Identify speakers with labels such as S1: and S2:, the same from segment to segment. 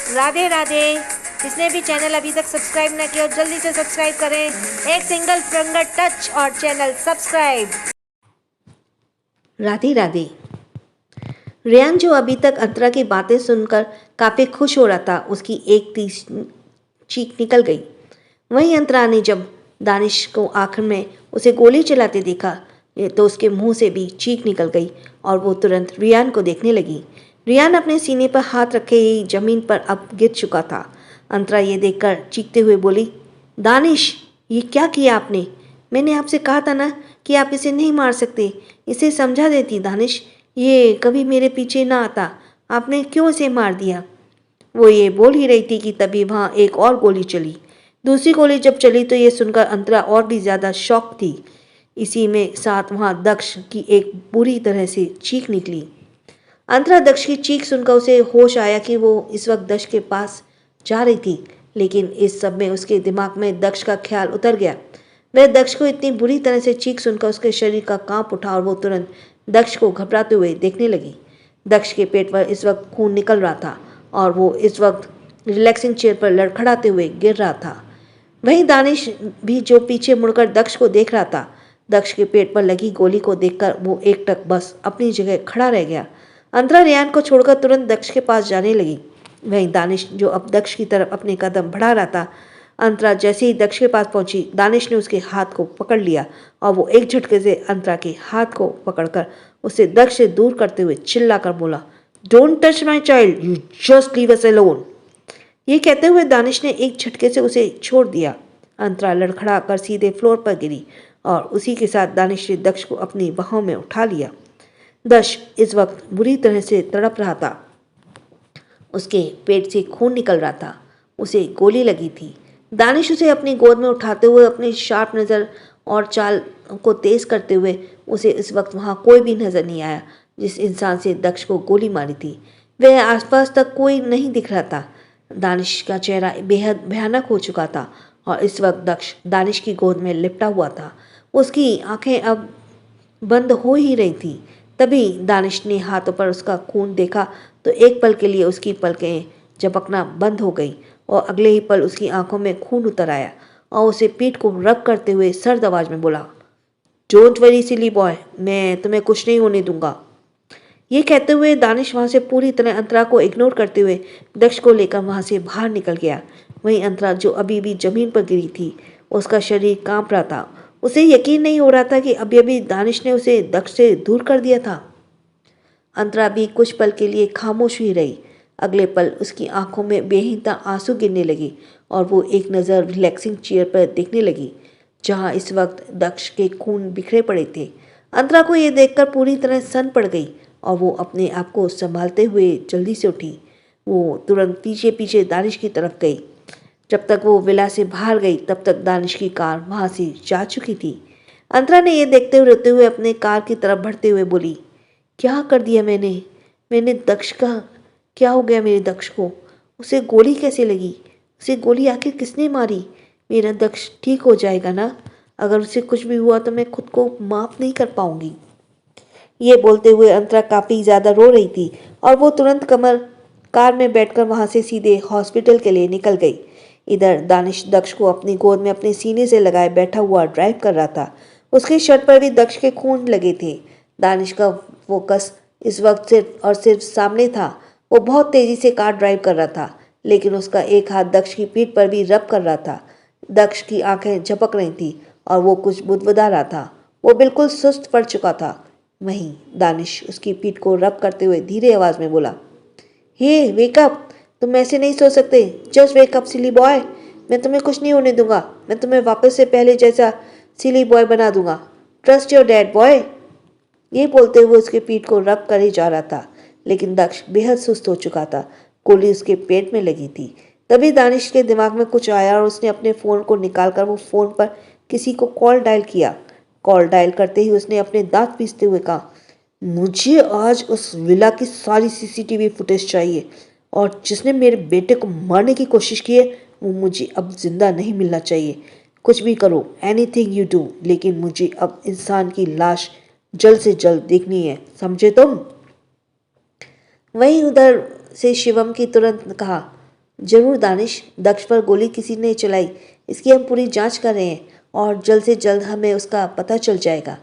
S1: राधे राधे। जिसने भी चैनल अभी तक सब्सक्राइब ना किया जल्दी से सब्सक्राइब करें। एक सिंगल फिंगर टच और चैनल सब्सक्राइब।
S2: राधे राधे। रेयान जो अभी तक अंतरा की बातें सुनकर काफ़ी खुश हो रहा था, उसकी एक तीस चीख निकल गई। वहीं अंतरा ने जब दानिश को आखिर में उसे गोली चलाते देखा तो उसके मुंह से भी चीख निकल गई और वो तुरंत रियान को देखने लगी। रियान अपने सीने पर हाथ रखे ही जमीन पर अब गिर चुका था। अंतरा ये देखकर चीखते हुए बोली, दानिश, ये क्या किया आपने? मैंने आपसे कहा था ना कि आप इसे नहीं मार सकते। इसे समझा देती दानिश, ये कभी मेरे पीछे ना आता। आपने क्यों इसे मार दिया? वो ये बोल ही रही थी कि तभी वहाँ एक और गोली चली। दूसरी गोली जब चली तो ये सुनकर अंतरा और भी ज़्यादा शॉक थी। इसी में साथ वहाँ दक्ष की एक बुरी तरह से चीख निकली। अंतरा दक्ष की चीख सुनकर उसे होश आया कि वो इस वक्त दक्ष के पास जा रही थी, लेकिन इस सब में उसके दिमाग में दक्ष का ख्याल उतर गया। वह दक्ष को इतनी बुरी तरह से चीख सुनकर उसके शरीर का कांप उठा और वो तुरंत दक्ष को घबराते हुए देखने लगी। दक्ष के पेट पर इस वक्त खून निकल रहा था और वो इस वक्त रिलैक्सिंग चेयर पर लड़खड़ाते हुए गिर रहा था। वहीं दानिश भी जो पीछे मुड़कर दक्ष को देख रहा था। दक्ष के पेट पर लगी गोली को देखकर वो एकटक बस अपनी जगह खड़ा रह गया। अंतरा रेयान को छोड़कर तुरंत दक्ष के पास जाने लगी। वहीं दानिश जो अब दक्ष की तरफ अपने कदम बढ़ा रहा था। अंतरा जैसे ही दक्ष के पास पहुंची, दानिश ने उसके हाथ को पकड़ लिया और वो एक झटके से अंतरा के हाथ को पकड़कर उसे दक्ष से दूर करते हुए चिल्लाकर बोला, don't touch my child, you just leave us alone. ये कहते हुए दानिश ने एक झटके से उसे छोड़ दिया। अंतरा लड़खड़ा कर सीधे फ्लोर पर गिरी और उसी के साथ दानिश ने दक्ष को अपनी बाहों में उठा लिया। दक्ष इस वक्त बुरी तरह से तड़प रहा था। उसके पेट से खून निकल रहा था। उसे गोली लगी थी। दानिश उसे अपनी गोद में उठाते हुए अपनी शार्प नज़र और चाल को तेज करते हुए उसे इस वक्त वहाँ कोई भी नज़र नहीं आया जिस इंसान से दक्ष को गोली मारी थी। वह आसपास तक कोई नहीं दिख रहा था। दानिश का चेहरा बेहद भयानक हो चुका था और इस वक्त दक्ष दानिश की गोद में लिपटा हुआ था। उसकी आंखें अब बंद हो ही रही थी। तभी दानिश ने हाथों पर उसका खून देखा तो एक पल के लिए उसकी पलकें झपकना बंद हो गई और अगले ही पल उसकी आंखों में खून उतर आया और उसे पीठ को रब करते हुए सर्द आवाज में बोला, डोंट वरी सिली बॉय, मैं तुम्हें कुछ नहीं होने दूंगा। ये कहते हुए दानिश वहां से पूरी तरह अंतरा को इग्नोर करते हुए दक्ष को लेकर वहां से बाहर निकल गया। वहीं अंतरा जो अभी भी जमीन पर गिरी थी, उसका शरीर कांप रहा था। उसे यकीन नहीं हो रहा था कि अभी अभी दानिश ने उसे दक्ष से दूर कर दिया था। अंतरा भी कुछ पल के लिए खामोश ही रही। अगले पल उसकी आंखों में बेहिंता आंसू गिरने लगी और वो एक नज़र रिलैक्सिंग चेयर पर देखने लगी जहां इस वक्त दक्ष के खून बिखरे पड़े थे। अंतरा को ये देखकर पूरी तरह सन पड़ गई और वो अपने आप को संभालते हुए जल्दी से उठी। वो तुरंत पीछे पीछे दानिश की तरफ गई। जब तक वो विला से बाहर गई तब तक दानिश की कार वहां से जा चुकी थी। अंतरा ने यह देखते हुए रोते हुए अपने कार की तरफ बढ़ते हुए बोली, क्या कर दिया मैंने दक्ष का? क्या हो गया मेरे दक्ष को? उसे गोली कैसे लगी? उसे गोली आखिर किसने मारी? मेरा दक्ष ठीक हो जाएगा ना? अगर उसे कुछ भी हुआ तो मैं खुद को माफ नहीं कर पाऊंगी। ये बोलते हुए अंतरा काफ़ी ज़्यादा रो रही थी और वो तुरंत कार में बैठकर वहाँ से सीधे हॉस्पिटल के लिए निकल गई। इधर दानिश दक्ष को अपनी गोद में अपने सीने से लगाए बैठा हुआ ड्राइव कर रहा था। उसके शर्ट पर भी दक्ष के खून लगे थे। दानिश का फोकस इस वक्त सिर्फ और सिर्फ सामने था। वो बहुत तेजी से कार ड्राइव कर रहा था, लेकिन उसका एक हाथ दक्ष की पीठ पर भी रब कर रहा था। दक्ष की आंखें झपक रही थी और वो कुछ बुदबुदा रहा था। वो बिल्कुल सुस्त पड़ चुका था। वहीं दानिश उसकी पीठ को रब करते हुए धीरे आवाज में बोला, हे वेकअप, तुम ऐसे नहीं सो सकते। जस्ट वेकअप सिली बॉय। मैं तुम्हें कुछ नहीं होने दूंगा। मैं तुम्हें वापस से पहले जैसा सिली बॉय बना दूंगा। Trust your dad boy. ये बोलते हुए उसके पीठ को रब कर ही जा रहा था, लेकिन दक्ष बेहद सुस्त हो चुका था। गोली उसके पेट में लगी थी। तभी दानिश के दिमाग में कुछ आया और उसने अपने फ़ोन को निकालकर वो फ़ोन पर किसी को कॉल डायल किया। कॉल डायल करते ही उसने अपने दांत पीसते हुए कहा, मुझे आज उस विला की सारी सीसीटीवी फुटेज चाहिए और जिसने मेरे बेटे को मारने की कोशिश की है वो मुझे अब जिंदा नहीं मिलना चाहिए। कुछ भी करो, एनीथिंग यू डू, लेकिन मुझे अब इंसान की लाश जल्द से जल्द देखनी है, समझे तुम? वहीं उधर से शिवम की तुरंत कहा, जरूर दानिश, दक्ष पर गोली किसी ने चलाई, इसकी हम पूरी जांच कर रहे हैं और जल्द से जल्द हमें उसका पता चल जाएगा।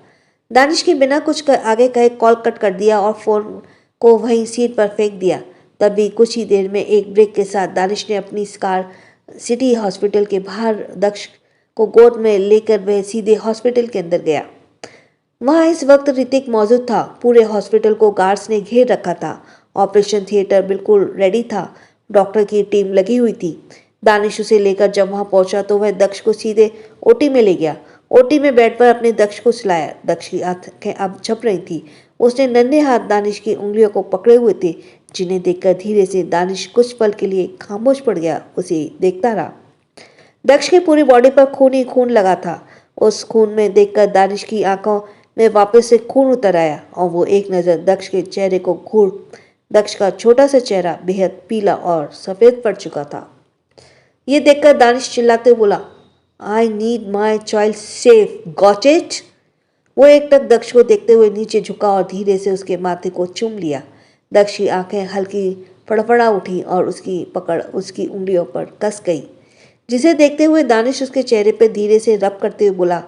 S2: दानिश के बिना कुछ आगे कहे कॉल कट कर दिया और फोन को वहीं सीट पर फेंक दिया। तभी कुछ ही देर में एक ब्रेक के साथ दानिश ने अपनी कार सिटी हॉस्पिटल के बाहर दक्ष को गोद में लेकर वह सीधे हॉस्पिटल के अंदर गया। वहां इस वक्त ऋतिक मौजूद था। पूरे हॉस्पिटल को गार्ड्स ने घेर रखा था। ऑपरेशन थिएटर बिल्कुल रेडी था। डॉक्टर की टीम लगी हुई थी। दानिश उसे लेकर जब वहां पहुंचा तो वह दक्ष को सीधे ओटी में ले गया। ओटी में बेड पर अपने दक्ष को सुलाया। दक्ष की आंखें अब झप रही थी। उसने नन्हे हाथ दानिश की उंगलियों को पकड़े हुए थे, जिन्हें देखकर धीरे से दानिश कुछ पल के लिए खामोश पड़ गया, उसे देखता रहा। दक्ष की पूरी बॉडी पर खून ही खून लगा था। उस खून में देखकर दानिश की आंखों में वापस से खून उतर आया और वो एक नज़र दक्ष के चेहरे को घूर। दक्ष का छोटा सा चेहरा बेहद पीला और सफ़ेद पड़ चुका था। ये देखकर दानिश चिल्लाते बोला, I need my child safe, got it. वो एकटक दक्ष को देखते हुए नीचे झुका और धीरे से उसके माथे को चूम लिया। दक्ष की आंखें हल्की फड़फड़ा उठी और उसकी पकड़ उसकी उंगलियों पर कस गई, जिसे देखते हुए दानिश उसके चेहरे पर धीरे से रब करते हुए बोला,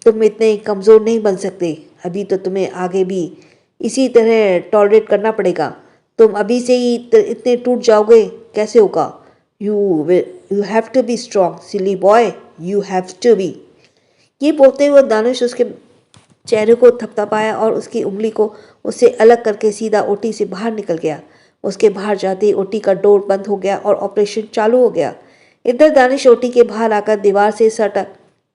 S2: तुम इतने कमज़ोर नहीं बन सकते। अभी तो तुम्हें आगे भी इसी तरह टॉलरेट करना पड़ेगा। तुम अभी से ही इतने टूट जाओगे, कैसे होगा? You have to be strong silly boy, you have to be. ये बोलते हुए दानिश उसके चेहरे को थपथपाया और उसकी उंगली को उससे अलग करके सीधा ओटी से बाहर निकल गया। उसके बाहर जाते ही ओटी का डोर बंद हो गया और ऑपरेशन चालू हो गया। इधर दानिश ओटी के बाहर आकर दीवार से सट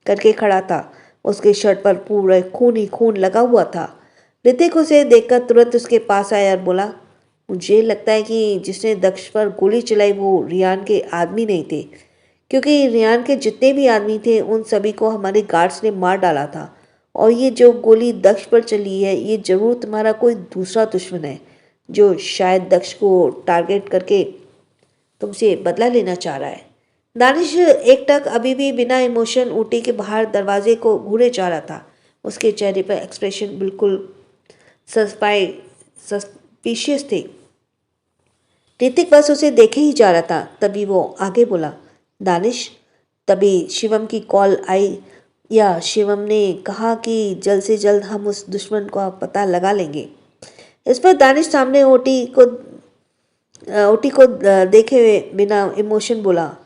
S2: करके खड़ा था। उसके शर्ट पर पूरा खून ही खून लगा हुआ था। ऋतिक उसे देखकर तुरंत उसके पास आया और बोला, मुझे लगता है कि जिसने दक्ष पर गोली चलाई वो रियान के आदमी नहीं थे, क्योंकि रियान के जितने भी आदमी थे उन सभी को हमारे गार्ड्स ने मार डाला था। और ये जो गोली दक्ष पर चली है, ये जरूर तुम्हारा कोई दूसरा दुश्मन है, जो शायद दक्ष को टारगेट करके तुमसे बदला लेना चाह रहा है। दानिश एकटक अभी भी बिना इमोशन ऊटी के बाहर दरवाजे को घूरे जा रहा था। उसके चेहरे पर एक्सप्रेशन बिल्कुल सस्पिशियस थे। ऋतिक बस उसे देखे ही जा रहा था। तभी वो आगे बोला, दानिश, तभी शिवम की कॉल आई या शिवम ने कहा कि जल्द से जल्द हम उस दुश्मन का पता लगा लेंगे। इस पर दानिश सामने ओटी को देखे हुए बिना इमोशन बोला,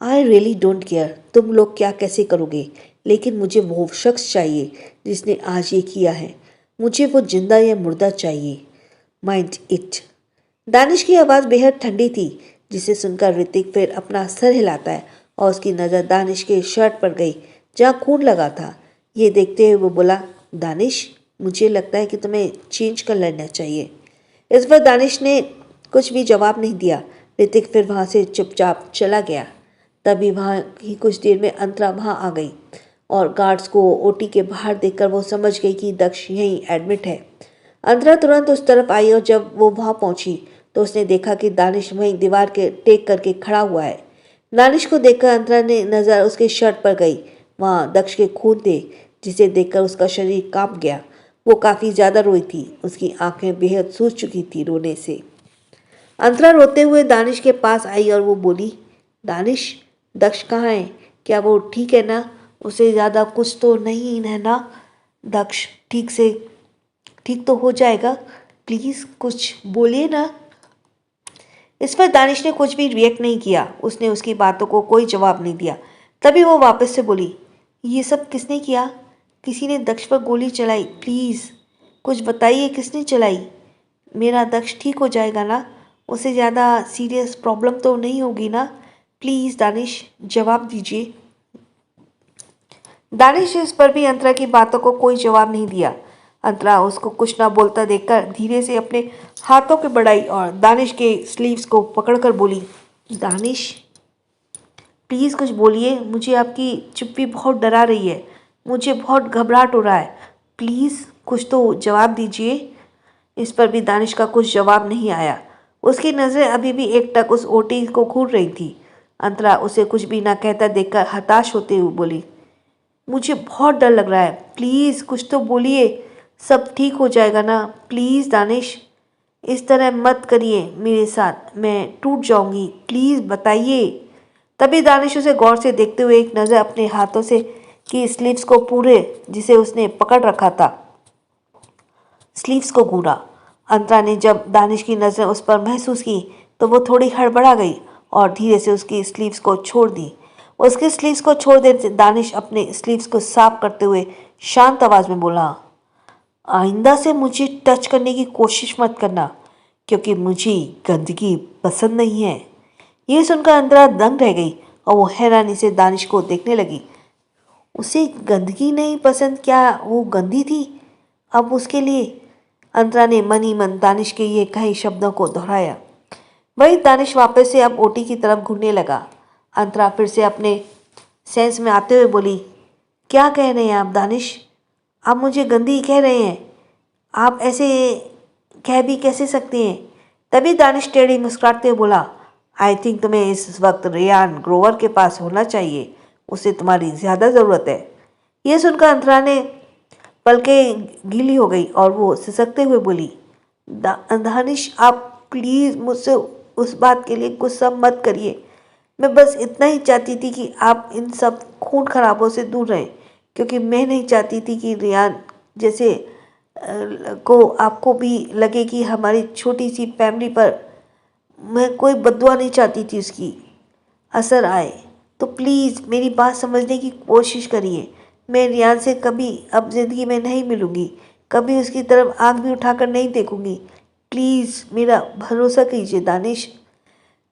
S2: आई रियली डोंट केयर तुम लोग क्या कैसे करोगे, लेकिन मुझे वो शख्स चाहिए जिसने आज ये किया है। मुझे वो जिंदा या मुर्दा चाहिए, माइंड इट। दानिश की आवाज़ बेहद ठंडी थी, जिसे सुनकर ऋतिक फिर अपना सर हिलाता है और उसकी नज़र दानिश के शर्ट पर गई जहाँ खून लगा था। ये देखते हुए वो बोला, दानिश, मुझे लगता है कि तुम्हें चेंज कर लेना चाहिए। इस पर दानिश ने कुछ भी जवाब नहीं दिया। ऋतिक फिर वहाँ से चुपचाप चला गया। तभी वहाँ ही कुछ देर में अंतरा वहाँ आ गई और गार्ड्स को ओटी के बाहर देखकर वो समझ गई कि दक्ष यहीं एडमिट है। अंतरा तुरंत उस तरफ आई और जब वो वहाँ पहुँची तो उसने देखा कि दानिश वहीं दीवार के टेक करके खड़ा हुआ है। दानिश को देखकर अंतरा ने नज़र उसके शर्ट पर गई। वहाँ दक्ष के खून थे, जिसे देखकर उसका शरीर कांप गया। वो काफ़ी ज़्यादा रोई थी। उसकी आंखें बेहद सूज चुकी थी रोने से। अंतरा रोते हुए दानिश के पास आई और वो बोली, दानिश, दक्ष कहाँ है? क्या वो ठीक है ना? उसे ज़्यादा कुछ तो नहीं है ना? दक्ष ठीक तो हो जाएगा, प्लीज़ कुछ बोलिए ना। इस पर दानिश ने कुछ भी रिएक्ट नहीं किया। उसने उसकी बातों को कोई जवाब नहीं दिया। तभी वो वापस से बोली, ये सब किसने किया? किसी ने दक्ष पर गोली चलाई, प्लीज़ कुछ बताइए, किसने चलाई? मेरा दक्ष ठीक हो जाएगा ना? उसे ज़्यादा सीरियस प्रॉब्लम तो नहीं होगी ना? प्लीज़ दानिश, जवाब दीजिए। दानिश इस पर भी अंतरा की बातों को कोई जवाब नहीं दिया। अंतरा उसको कुछ ना बोलता देखकर धीरे से अपने हाथों के बढ़ाई और दानिश के स्लीव्स को पकड़कर बोली, दानिश, प्लीज़ कुछ बोलिए। मुझे आपकी चुप्पी बहुत डरा रही है। मुझे बहुत घबराहट हो रहा है। प्लीज़ कुछ तो जवाब दीजिए। इस पर भी दानिश का कुछ जवाब नहीं आया। उसकी नज़रें अभी भी एकटक उस ओटी को घूर रही थी। अंतरा उसे कुछ भी ना कहता देखकर हताश होते हुए बोली, मुझे बहुत डर लग रहा है, प्लीज़ कुछ तो बोलिए, सब ठीक हो जाएगा ना? प्लीज़ दानिश। इस तरह मत करिए मेरे साथ, मैं टूट जाऊंगी, प्लीज़ बताइए। तभी दानिश उसे गौर से देखते हुए एक नज़र अपने हाथों से की स्लीव्स को पूरे जिसे उसने पकड़ रखा था स्लीव्स को घूरा। अंतरा ने जब दानिश की नज़रें उस पर महसूस की तो वो थोड़ी हड़बड़ा गई और धीरे से उसकी स्लीव्स को छोड़ दी। उसके स्लीव्स को छोड़ देते दानिश अपने स्लीव्स को साफ करते हुए शांत आवाज में बोला, आइंदा से मुझे टच करने की कोशिश मत करना क्योंकि मुझे गंदगी पसंद नहीं है। ये सुनकर अंतरा दंग रह गई और वो हैरानी से दानिश को देखने लगी। उसे गंदगी नहीं पसंद, क्या वो गंदी थी अब उसके लिए? अंतरा ने मन ही मन दानिश के ये कई शब्दों को दोहराया। वही दानिश वापस से अब ओटी की तरफ घूरने लगा। अंतरा फिर से अपने सेंस में आते हुए बोली, क्या कह रहे हैं आप दानिश? आप मुझे गंदी कह रहे हैं? आप ऐसे कह भी कैसे सकते हैं? तभी दानिश टेढ़ी मुस्कुराते हुए बोला, आई थिंक तुम्हें इस वक्त रेयान ग्रोवर के पास होना चाहिए, उसे तुम्हारी ज़्यादा ज़रूरत है। यह सुनकर अंतरा ने पलकें गीली हो गई और वो सिसकते हुए बोली, दानिश आप प्लीज़ मुझसे उस बात के लिए गुस्सा मत करिए। मैं बस इतना ही चाहती थी कि आप इन सब खून खराबों से दूर रहें क्योंकि मैं नहीं चाहती थी कि रियान जैसे को आपको भी लगे कि हमारी छोटी सी फैमिली पर मैं कोई बददुआ नहीं चाहती थी उसकी असर आए। तो प्लीज़ मेरी बात समझने की कोशिश करिए। मैं रियान से कभी अब ज़िंदगी में नहीं मिलूँगी, कभी उसकी तरफ आँख भी उठाकर नहीं देखूँगी। प्लीज़ मेरा भरोसा कीजिए दानिश।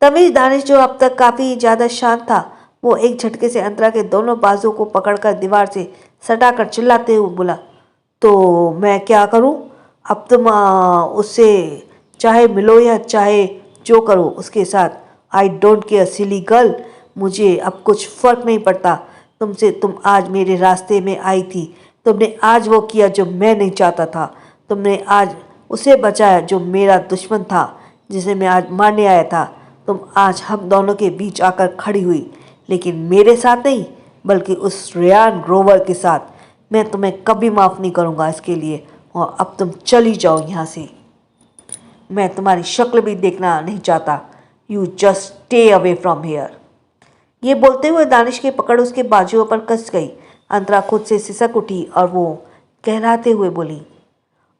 S2: तभी दानिश जो अब तक काफ़ी ज़्यादा शांत था वो एक झटके से अंतरा के दोनों बाजू को पकड़कर दीवार से सटाकर चिल्लाते हुए बोला, तो मैं क्या करूं? अब तुम उससे चाहे मिलो या चाहे जो करो उसके साथ, I don't care silly girl, मुझे अब कुछ फ़र्क नहीं पड़ता तुमसे। तुम आज मेरे रास्ते में आई थी, तुमने आज वो किया जो मैं नहीं चाहता था, तुमने आज उसे बचाया जो मेरा दुश्मन था, जिसे मैं आज मारने आया था। तुम आज हम दोनों के बीच आकर खड़ी हुई, लेकिन मेरे साथ नहीं बल्कि उस रेयान ग्रोवर के साथ। मैं तुम्हें कभी माफ़ नहीं करूँगा इसके लिए, और अब तुम चली जाओ यहाँ से। मैं तुम्हारी शक्ल भी देखना नहीं चाहता। You just stay away from here. ये बोलते हुए दानिश की पकड़ उसके बाजुओं पर कस गई। अंतरा खुद से सिसक उठी और वो कहराते हुए बोली,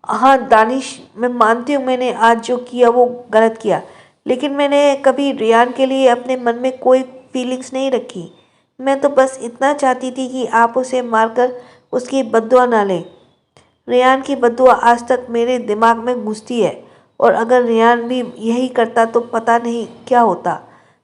S2: हाँ दानिश, मैं मानती हूँ मैंने आज जो किया वो गलत किया, लेकिन मैंने कभी रियान के लिए अपने मन में कोई फीलिंग्स नहीं रखी। मैं तो बस इतना चाहती थी कि आप उसे मारकर उसकी बद्दुआ ना लें। रियान की बद्दुआ आज तक मेरे दिमाग में घुसती है और अगर रियान भी यही करता तो पता नहीं क्या होता।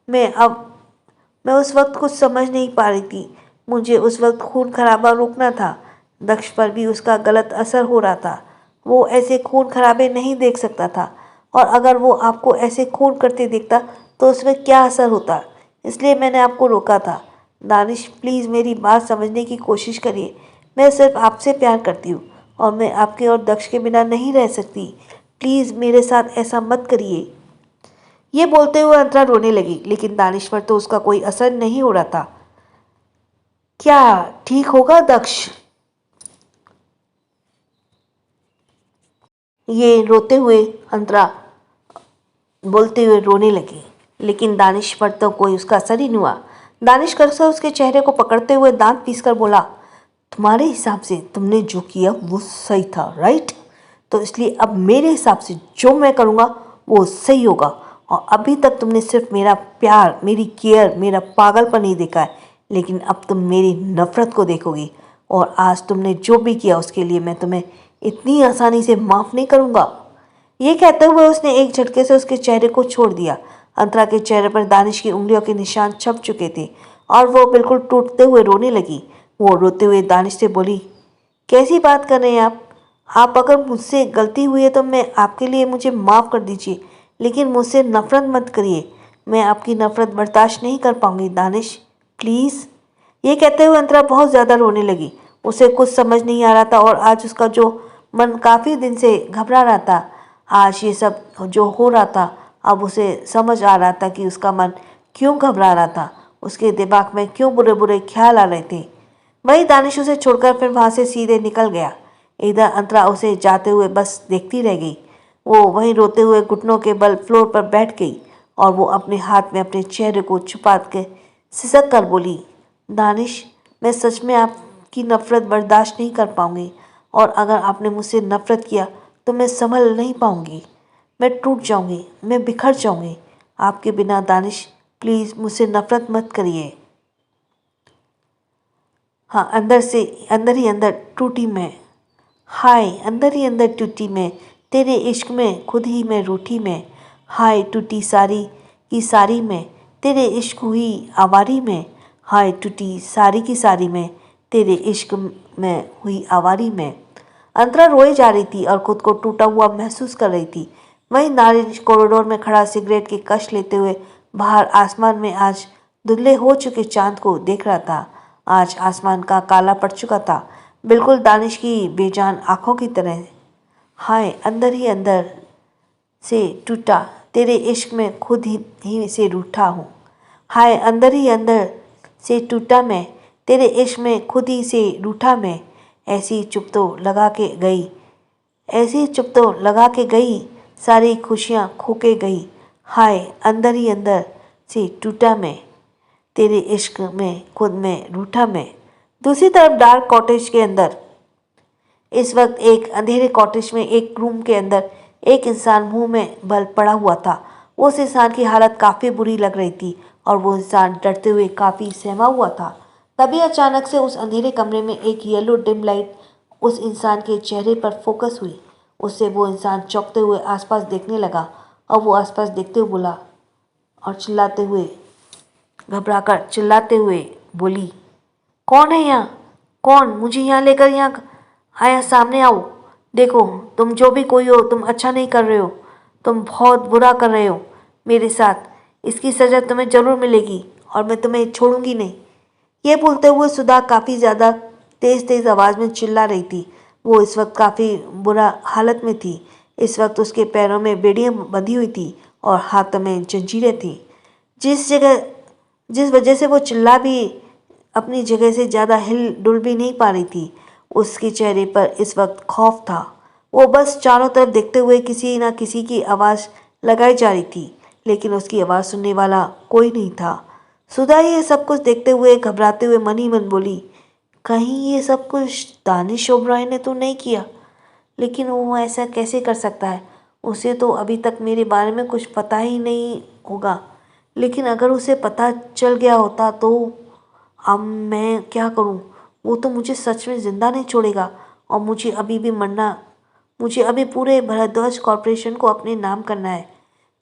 S2: मैं उस वक्त कुछ समझ नहीं पा रही थी। मुझे उस वक्त खून खराबा रोकना था। दक्ष पर भी उसका गलत असर हो रहा था। वो ऐसे खून खराबे नहीं देख सकता था, और अगर वो आपको ऐसे खून करते देखता तो उसमें क्या असर होता। इसलिए मैंने आपको रोका था। दानिश प्लीज़ मेरी बात समझने की कोशिश करिए। मैं सिर्फ आपसे प्यार करती हूँ और मैं आपके और दक्ष के बिना नहीं रह सकती। प्लीज़ मेरे साथ ऐसा मत करिए। ये बोलते हुए अंतरा रोने लगी, लेकिन दानिश पर तो उसका कोई असर नहीं हो रहा था। क्या ठीक होगा दक्ष? ये रोते हुए अंतरा बोलते हुए रोने लगी, लेकिन दानिश पर तो कोई उसका असर ही नहीं हुआ। दानिश करसा उसके चेहरे को पकड़ते हुए दांत पीसकर बोला, तुम्हारे हिसाब से तुमने जो किया वो सही था, राइट? तो इसलिए अब मेरे हिसाब से जो मैं करूँगा वो सही होगा। और अभी तक तुमने सिर्फ मेरा प्यार, मेरी केयर, मेरा पागलपन नहीं देखा है, लेकिन अब तुम मेरी नफ़रत को देखोगी। और आज तुमने जो भी किया उसके लिए मैं तुम्हें इतनी आसानी से माफ़ नहीं करूँगा। ये कहते हुए उसने एक झटके से उसके चेहरे को छोड़ दिया। अंतरा के चेहरे पर दानिश की उंगलियों के निशान छप चुके थे और वो बिल्कुल टूटते हुए रोने लगी। वो रोते हुए दानिश से बोली, कैसी बात कर रहे हैं आप? अगर मुझसे गलती हुई है तो मैं आपके लिए मुझे माफ़ कर दीजिए, लेकिन मुझसे नफ़रत मत करिए। मैं आपकी नफ़रत बर्दाश्त नहीं कर पाऊंगी दानिश, प्लीज़। ये कहते हुए अंतरा बहुत ज़्यादा रोने लगी। उसे कुछ समझ नहीं आ रहा था और आज उसका जो मन काफ़ी दिन से घबरा रहा था, आज ये सब जो हो रहा था अब उसे समझ आ रहा था कि उसका मन क्यों घबरा रहा था, उसके दिमाग में क्यों बुरे बुरे ख्याल आ रहे थे। वही दानिश उसे छोड़कर फिर वहाँ से सीधे निकल गया। इधर अंतरा उसे जाते हुए बस देखती रह गई। वो वहीं रोते हुए घुटनों के बल फ्लोर पर बैठ गई और वो अपने हाथ में अपने चेहरे को छुपा के सिसक कर बोली, दानिश, मैं सच में आपकी नफ़रत बर्दाश्त नहीं कर पाऊंगी और अगर आपने मुझसे नफ़रत किया तो मैं संभल नहीं पाऊंगी। मैं टूट जाऊंगी, मैं बिखर जाऊंगी आपके बिना। दानिश, प्लीज़ मुझसे नफ़रत मत करिए। हाँ, अंदर ही अंदर टूटी मैं। हाय, अंदर ही अंदर टूटी मैं, तेरे इश्क में खुद ही मैं रूठी मैं। हाय, टूटी सारी की सारी मैं, तेरे इश्क हुई आवारी में। हाय, टूटी सारी की सारी मैं, तेरे इश्क में हुई आवारी में। अंतरा रोए जा रही थी और खुद को टूटा हुआ महसूस कर रही थी। वहीं नारिश कॉरिडोर में खड़ा सिगरेट की कश लेते हुए बाहर आसमान में आज धुंधले हो चुके चांद को देख रहा था। आज आसमान का काला पड़ चुका था, बिल्कुल दानिश की बेजान आंखों की तरह। हाय, अंदर ही अंदर से टूटा, तेरे इश्क में खुद ही से रूठा हूँ। हाय, अंदर ही अंदर से टूटा मैं, तेरे इश्क में खुद ही से रूठा मैं। ऐसी चुप तो लगा के गई, ऐसी चुप तो लगा के गई, सारी खुशियाँ खो के गई। हाय, अंदर ही अंदर से टूटा मैं, तेरे इश्क में खुद में रूठा मैं। दूसरी तरफ डार्क कॉटेज के अंदर इस वक्त एक अंधेरे कॉटेज में एक रूम के अंदर एक इंसान मुंह में बल पड़ा हुआ था। उस इंसान की हालत काफ़ी बुरी लग रही थी और वो इंसान डरते हुए काफ़ी सहमा हुआ था। तभी अचानक से उस अंधेरे कमरे में एक येलो डिम लाइट उस इंसान के चेहरे पर फोकस हुई। उससे वो इंसान चौंकते हुए आसपास देखने लगा और वो आसपास देखते हुए बोला और घबराकर चिल्लाते हुए बोली, कौन है यहाँ? कौन? मुझे यहाँ लेकर यहाँ आया, सामने आओ। देखो, तुम जो भी कोई हो, तुम अच्छा नहीं कर रहे हो, तुम बहुत बुरा कर रहे हो मेरे साथ। इसकी सज़ा तुम्हें ज़रूर मिलेगी और मैं तुम्हें छोड़ूंगी नहीं। ये बोलते हुए सुधा काफ़ी ज़्यादा तेज़ आवाज़ में चिल्ला रही थी। वो इस वक्त काफ़ी बुरा हालत में थी। इस वक्त उसके पैरों में बेड़ियाँ बंधी हुई थी और हाथों में जंजीरें थी। जिस वजह से वो चिल्ला भी अपनी जगह से ज़्यादा हिल डुल भी नहीं पा रही थी। उसके चेहरे पर इस वक्त खौफ था। वो बस चारों तरफ देखते हुए किसी न किसी की आवाज़ लगाई जा रही थी, लेकिन उसकी आवाज़ सुनने वाला कोई नहीं था। सुधा ये सब कुछ देखते हुए घबराते हुए मन ही मन बोली, कहीं ये सब कुछ दानिश ओबराय ने तो नहीं किया? लेकिन वो ऐसा कैसे कर सकता है? उसे तो अभी तक मेरे बारे में कुछ पता ही नहीं होगा। लेकिन अगर उसे पता चल गया होता तो अब मैं क्या करूं? वो तो मुझे सच में ज़िंदा नहीं छोड़ेगा और मुझे अभी पूरे भारद्वाज कॉरपोरेशन को अपने नाम करना है।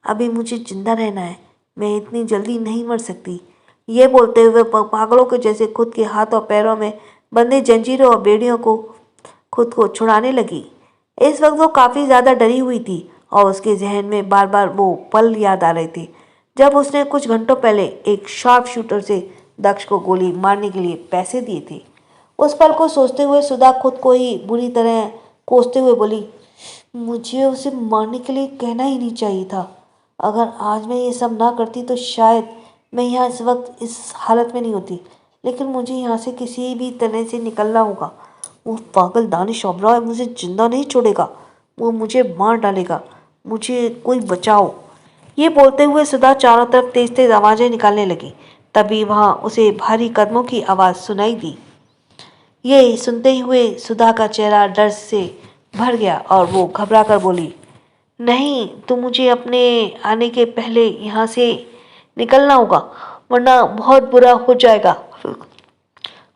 S2: अभी मुझे जिंदा रहना है, मैं इतनी जल्दी नहीं मर सकती। ये बोलते हुए पागलों के जैसे खुद के हाथ और पैरों में बंधे जंजीरों और बेड़ियों को खुद को छुड़ाने लगी। इस वक्त वो काफ़ी ज़्यादा डरी हुई थी और उसके जहन में बार बार वो पल याद आ रहे थे जब उसने कुछ घंटों पहले एक शार्प शूटर से दक्ष को गोली मारने के लिए पैसे दिए थे। उस पल को सोचते हुए सुधा खुद को ही बुरी तरह कोसते हुए बोली, मुझे उसे मारने के लिए कहना ही नहीं चाहिए था। अगर आज मैं ये सब ना करती तो शायद मैं यहाँ इस वक्त इस हालत में नहीं होती। लेकिन मुझे यहाँ से किसी भी तरह से निकलना होगा। वो पागल दानिश ओबराय मुझे जिंदा नहीं छोड़ेगा, वो मुझे मार डालेगा। मुझे कोई बचाओ। ये बोलते हुए सुधा चारों तरफ तेज तेज आवाज़ें निकालने लगी। तभी वहाँ उसे भारी कदमों की आवाज़ सुनाई दी। ये सुनते हुए सुधा का चेहरा डर से भर गया और वो घबरा कर बोली, नहीं, तो मुझे अपने आने के पहले यहाँ से निकलना होगा, वरना बहुत बुरा हो जाएगा।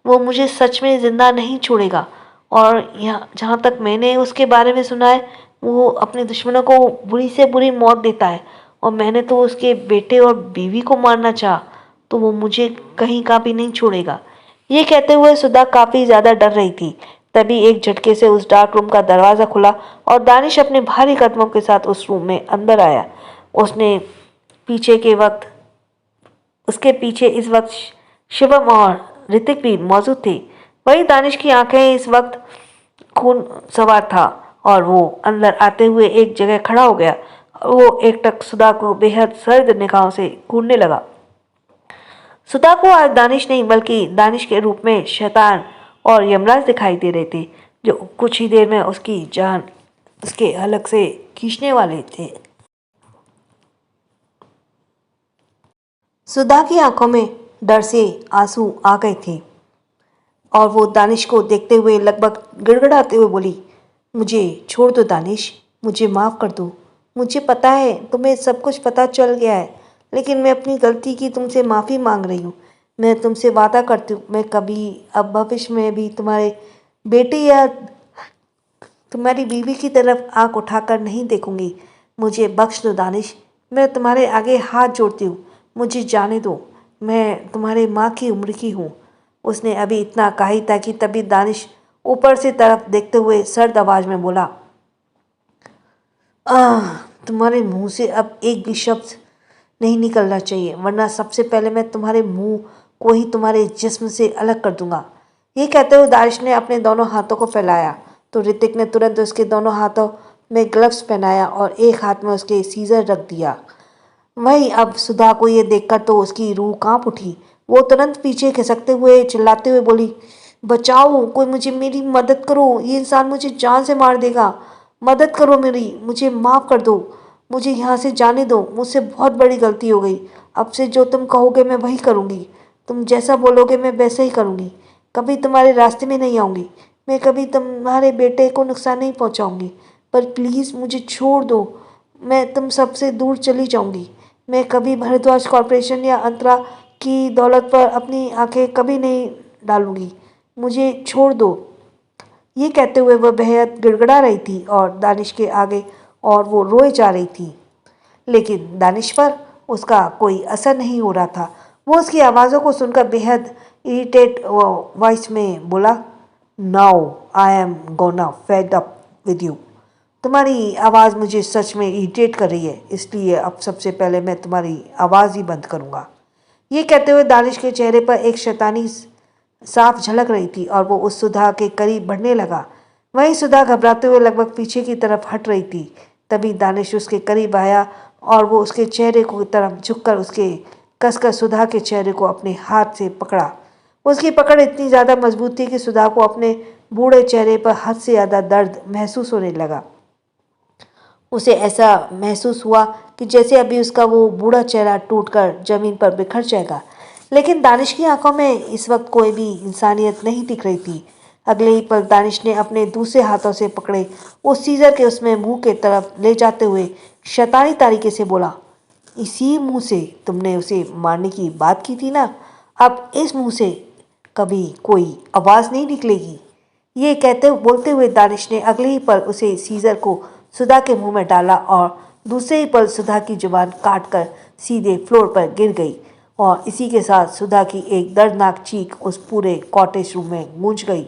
S2: वो मुझे सच में ज़िंदा नहीं छोड़ेगा। और यहाँ जहाँ तक मैंने उसके बारे में सुना है, वो अपने दुश्मनों को बुरी से बुरी मौत देता है और मैंने तो उसके बेटे और बीवी को मारना चाहा तो वो मुझे कहीं का भी नहीं छोड़ेगा। ये कहते हुए सुधा काफ़ी ज़्यादा डर रही थी। तभी एक झटके से उस डार्क रूम का दरवाज़ा खुला और दानिश अपने भारी कदमों के साथ उस रूम में अंदर आया। उसके पीछे इस वक्त शिवम और ऋतिक भी मौजूद थे। वही दानिश की आंखें इस वक्त खून सवार था और वो अंदर आते हुए एक जगह खड़ा हो गया। वो एकटक सुधा को बेहद सर्द निगाहों से घूरने लगा। सुधा को आज दानिश नहीं बल्कि दानिश के रूप में शैतान और यमराज दिखाई दे रहे थे, जो कुछ ही देर में उसकी जान उसके हलक से खींचने वाले थे। सुधा की आंखों में डर से आंसू आ गए थे और वो दानिश को देखते हुए लगभग गिड़गिड़ाते हुए बोली, मुझे छोड़ दो दानिश, मुझे माफ़ कर दो। मुझे पता है तुम्हें सब कुछ पता चल गया है, लेकिन मैं अपनी गलती की तुमसे माफ़ी मांग रही हूँ। मैं तुमसे वादा करती हूँ मैं कभी अब भविष्य में भी तुम्हारे बेटे या तुम्हारी बीवी की तरफ आंख उठाकर नहीं देखूंगी। मुझे बख्श दो दानिश, मैं तुम्हारे आगे हाथ जोड़ती हूँ, मुझे जाने दो। मैं तुम्हारे माँ की उम्र की हूँ। उसने अभी इतना कहा ही था कि तभी दानिश ऊपर से तरफ देखते हुए सर्द आवाज में बोला, आह, तुम्हारे मुंह से अब एक भी शब्द नहीं निकलना चाहिए, वरना सबसे पहले मैं तुम्हारे मुंह को ही तुम्हारे जिस्म से अलग कर दूंगा। ये कहते हुए दानिश ने अपने दोनों हाथों को फैलाया तो ऋतिक ने तुरंत उसके दोनों हाथों में ग्लव्स पहनाया और एक हाथ में उसके सीजर रख दिया। वहीं अब सुधा को ये देखकर तो उसकी रूह कांप उठी। वो तुरंत पीछे खिसकते हुए चिल्लाते हुए बोली, बचाओ, कोई मुझे मेरी मदद करो, ये इंसान मुझे जान से मार देगा। मदद करो मेरी, मुझे माफ़ कर दो, मुझे यहाँ से जाने दो, मुझसे बहुत बड़ी गलती हो गई। अब से जो तुम कहोगे मैं वही करूँगी, तुम जैसा बोलोगे मैं वैसा ही करूँगी। कभी तुम्हारे रास्ते में नहीं आऊँगी, मैं कभी तुम्हारे बेटे को नुकसान नहीं पहुँचाऊँगी, पर प्लीज़ मुझे छोड़ दो, मैं तुम सबसे दूर चली जाऊँगी। मैं कभी भारद्वाज कॉरपोरेशन या अंतरा की दौलत पर अपनी आंखें कभी नहीं डालूंगी, मुझे छोड़ दो। ये कहते हुए वह बेहद गिड़गिड़ा रही थी और दानिश के आगे और वो रोए जा रही थी, लेकिन दानिश पर उसका कोई असर नहीं हो रहा था। वो उसकी आवाज़ों को सुनकर बेहद इरिटेट वॉइस में बोला, now I am gonna fed up with you. तुम्हारी आवाज़ मुझे सच में इरिटेट कर रही है, इसलिए अब सबसे पहले मैं तुम्हारी आवाज़ ही बंद करूँगा। ये कहते हुए दानिश के चेहरे पर एक शैतानी साफ झलक रही थी और वो उस सुधा के करीब बढ़ने लगा। वहीं सुधा घबराते हुए लगभग पीछे की तरफ हट रही थी। तभी दानिश उसके करीब आया और वो उसके चेहरे को तरफ झुककर उसके कसकर सुधा के चेहरे को अपने हाथ से पकड़ा। उसकी पकड़ इतनी ज़्यादा मजबूत थी कि सुधा को अपने बूढ़े चेहरे पर हद से ज़्यादा दर्द महसूस होने लगा। उसे ऐसा महसूस हुआ कि जैसे अभी उसका वो बूढ़ा चेहरा टूटकर जमीन पर बिखर जाएगा, लेकिन दानिश की आंखों में इस वक्त कोई भी इंसानियत नहीं दिख रही थी। अगले ही पल दानिश ने अपने दूसरे हाथों से पकड़े उस सीजर के उसमें मुंह के तरफ ले जाते हुए शैतानी तरीके से बोला, इसी मुंह से तुमने उसे मारने की बात की थी ना, अब इस मुंह से कभी कोई आवाज़ नहीं निकलेगी। ये कहते बोलते हुए दानिश ने अगले ही पल उसे सीजर को सुधा के मुंह में डाला और दूसरे ही पल सुधा की जुबान काटकर सीधे फ्लोर पर गिर गई और इसी के साथ सुधा की एक दर्दनाक चीख उस पूरे कॉटेज रूम में गूंज गई।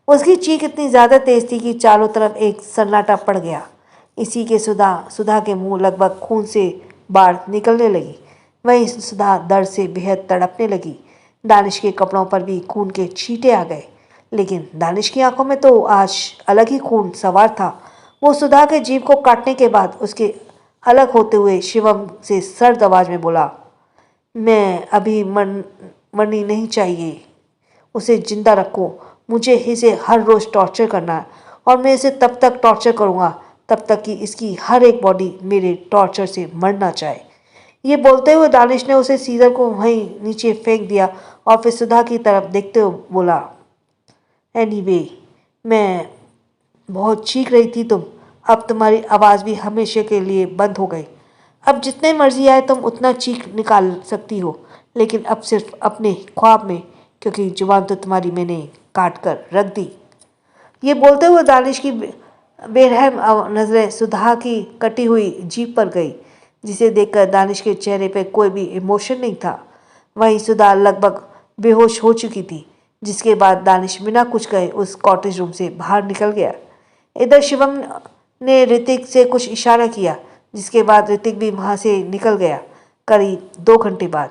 S2: उसकी चीख इतनी ज़्यादा तेज थी कि चारों तरफ एक सन्नाटा पड़ गया। इसी के सुधा के मुंह लगभग खून से बाढ़ निकलने लगी। वहीं सुधा दर्द से बेहद तड़पने लगी। दानिश के कपड़ों पर भी खून के छींटे आ गए, लेकिन दानिश की आंखों में तो आज अलग ही खून सवार था। वो सुधा के जीभ को काटने के बाद उसके अलग होते हुए शिवम से सर्द आवाज में बोला, मैं अभी मरनी नहीं चाहिए, उसे जिंदा रखो, मुझे इसे हर रोज़ टॉर्चर करना है और मैं इसे तब तक टॉर्चर करूँगा तब तक कि इसकी हर एक बॉडी मेरे टॉर्चर से मरना चाहे। ये बोलते हुए दानिश ने उसे सीजर को वहीं नीचे फेंक दिया और फिर सुधा की तरफ देखते हुए बोला, एनीवे, मैं बहुत चीख रही थी तुम, अब तुम्हारी आवाज़ भी हमेशा के लिए बंद हो गई। अब जितने मर्जी आए तुम उतना चीख निकाल सकती हो, लेकिन अब सिर्फ अपने ख्वाब में, क्योंकि जुबान तो तुम्हारी मैंने काट कर रख दी। ये बोलते हुए दानिश की बेरहम नज़रें सुधा की कटी हुई जीभ पर गई, जिसे देखकर दानिश के चेहरे पर कोई भी इमोशन नहीं था। वहीं सुधा लगभग बेहोश हो चुकी थी, जिसके बाद दानिश बिना कुछ कहे उस कॉटेज रूम से बाहर निकल गया। इधर शिवम ने ऋतिक से कुछ इशारा किया, जिसके बाद ऋतिक भी वहाँ से निकल गया। करीब 2 घंटे बाद